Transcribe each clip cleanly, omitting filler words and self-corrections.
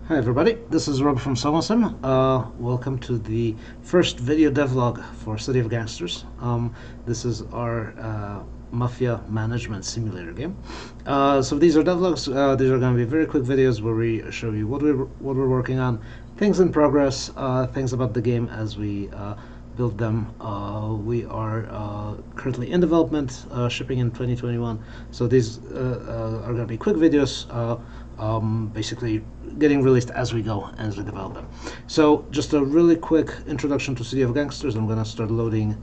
Hi everybody, this is Rob from SomaSim. Welcome to the first video devlog for City of Gangsters. This is our mafia management simulator game. So these are devlogs. These are going to be very quick videos where we show you what we're working on, things in progress, things about the game as we build them. We are currently in development, shipping in 2021. So these are going to be quick videos. Basically getting released as we go, as we develop them. So just a really quick introduction to City of Gangsters. I'm going to start loading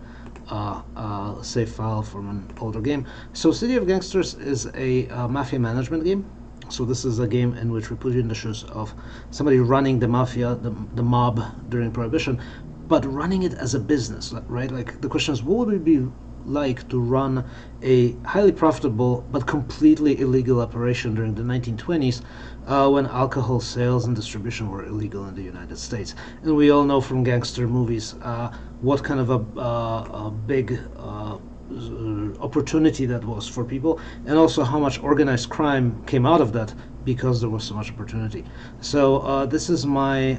a save file from an older game. So City of Gangsters is a mafia management game. So this is a game in which we put you in the shoes of somebody running the mafia, the mob during Prohibition, but running it as a business, right? Like the question is, what would it be like to run a highly profitable but completely illegal operation during the 1920s when alcohol sales and distribution were illegal in the United States. And we all know from gangster movies what kind of a big opportunity that was for people, and also how much organized crime came out of that because there was so much opportunity. So this is my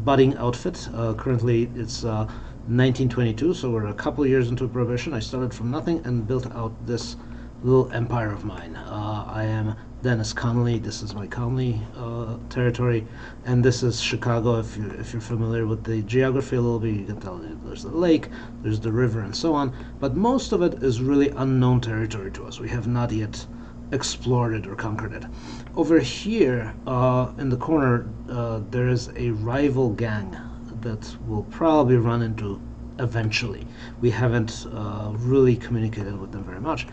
budding outfit. Currently it's 1922, so we're a couple years into Prohibition. I started from nothing and built out this little empire of mine. I am Dennis Connolly. This is my Connolly territory, and this is Chicago. If you're familiar with the geography a little bit, you can tell there's the lake, there's the river, and so on. But most of it is really unknown territory to us. We have not yet explored it or conquered it. Over here in the corner, there is a rival gang that we'll probably run into eventually. We haven't really communicated with them very much,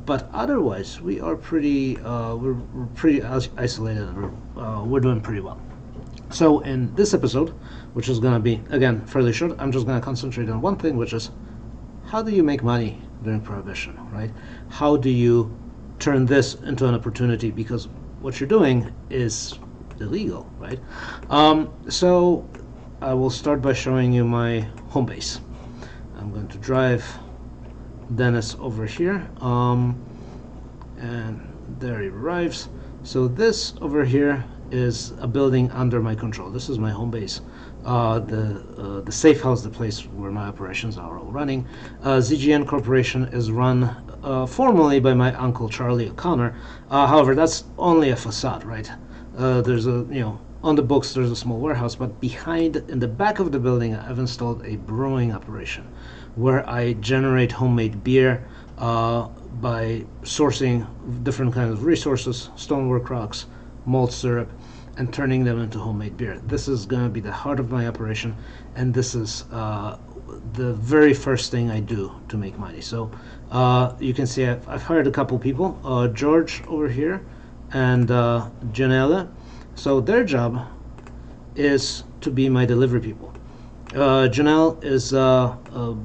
but otherwise we are pretty we're pretty isolated, and we're doing pretty well. So in this episode, which is going to be again fairly short, I'm just going to concentrate on one thing, which is how do you make money during Prohibition, right? How do you turn this into an opportunity, because what you're doing is illegal, right? So I will start by showing you my home base. I'm going to drive Dennis over here, and there he arrives. So this over here is a building under my control. This is my home base. The safe house, the place where my operations are all running. ZGN Corporation is run formally by my uncle Charlie O'Connor. However, that's only a facade, right? There's a, on the books there's a small warehouse, but behind, in the back of the building, I've installed a brewing operation where I generate homemade beer by sourcing different kinds of resources, stonework rocks, malt syrup, and turning them into homemade beer. This is going to be the heart of my operation, and this is the very first thing I do to make money. So you can see I've hired a couple people, George over here and Janelle. So their job is to be my delivery people. Janelle is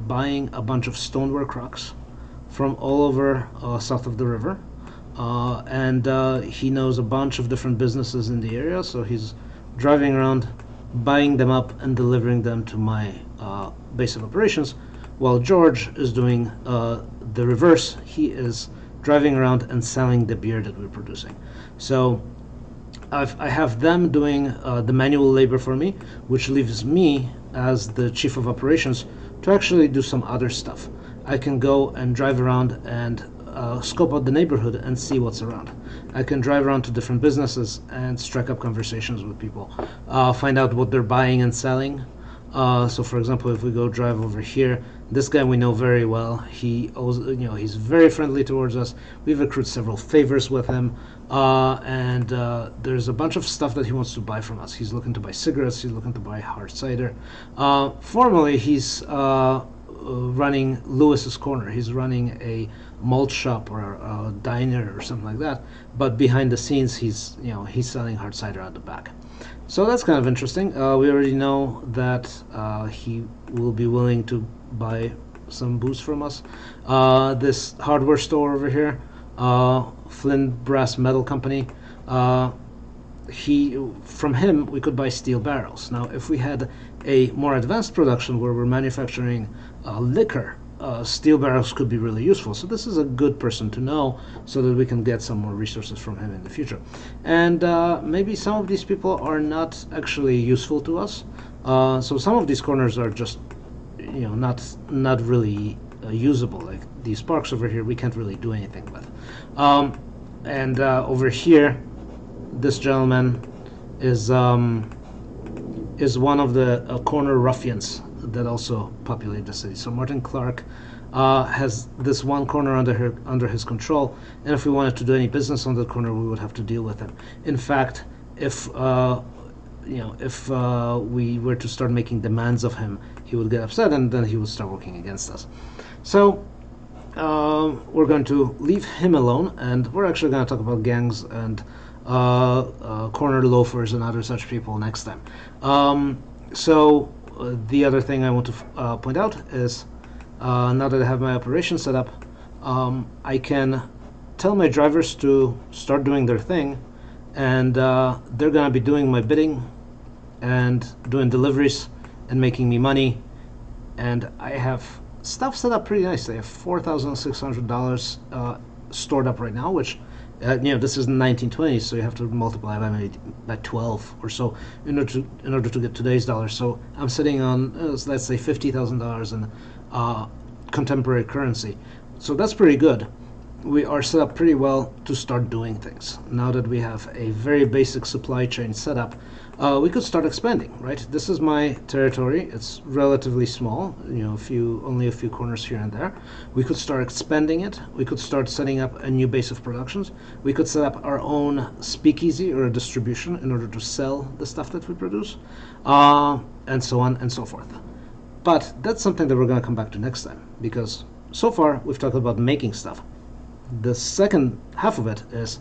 buying a bunch of stonework rocks from all over south of the river, and he knows a bunch of different businesses in the area, so he's driving around buying them up and delivering them to my base of operations, while George is doing the reverse. He is driving around and selling the beer that we're producing. So I have them doing the manual labor for me, which leaves me as the chief of operations to actually do some other stuff. I can go and drive around and scope out the neighborhood and see what's around. I can drive around to different businesses and strike up conversations with people, find out what they're buying and selling. So for example, if we go drive over here, this guy we know very well. He owes, he's very friendly towards us. We've accrued several favors with him, and there's a bunch of stuff that he wants to buy from us. He's looking to buy cigarettes. He's looking to buy hard cider. Formerly, he's running Lewis's Corner. He's running a malt shop or a diner or something like that. But behind the scenes, he's selling hard cider out the back. So that's kind of interesting. We already know that he will be willing to buy some booze from us. This hardware store over here, Flynn Brass Metal Company, from him we could buy steel barrels. Now if we had a more advanced production where we're manufacturing liquor steel barrels could be really useful. So this is a good person to know so that we can get some more resources from him in the future. And maybe some of these people are not actually useful to us. So some of these corners are just, not really usable. Like these parks over here, we can't really do anything with. And over here, this gentleman is one of the corner ruffians that also populate the city. So Martin Clark has this one corner under his control, and if we wanted to do any business on that corner, we would have to deal with him. In fact, if we were to start making demands of him, he would get upset, and then he would start working against us. So we're going to leave him alone, and we're actually going to talk about gangs and corner loafers and other such people next time. The other thing I want to point out is, now that I have my operation set up, I can tell my drivers to start doing their thing, and they're going to be doing my bidding and doing deliveries and making me money. And I have stuff set up pretty nicely. I have $4,600 stored up right now, which this is the 1920s, so you have to multiply by maybe by 12 or so in order to get today's dollars. So I'm sitting on let's say $50,000 in contemporary currency. So that's pretty good. We are set up pretty well to start doing things. Now that we have a very basic supply chain set up, we could start expanding, right? This is my territory. It's relatively small, only a few corners here and there. We could start expanding it. We could start setting up a new base of productions. We could set up our own speakeasy or a distribution in order to sell the stuff that we produce, and so on and so forth. But that's something that we're going to come back to next time, because so far we've talked about making stuff. The second half of it is,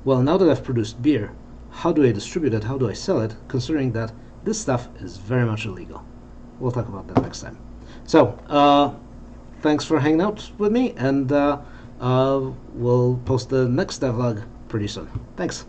well, now that I've produced beer, how do I distribute it? How do I sell it? Considering that this stuff is very much illegal. We'll talk about that next time. So, thanks for hanging out with me, and we'll post the next devlog pretty soon. Thanks.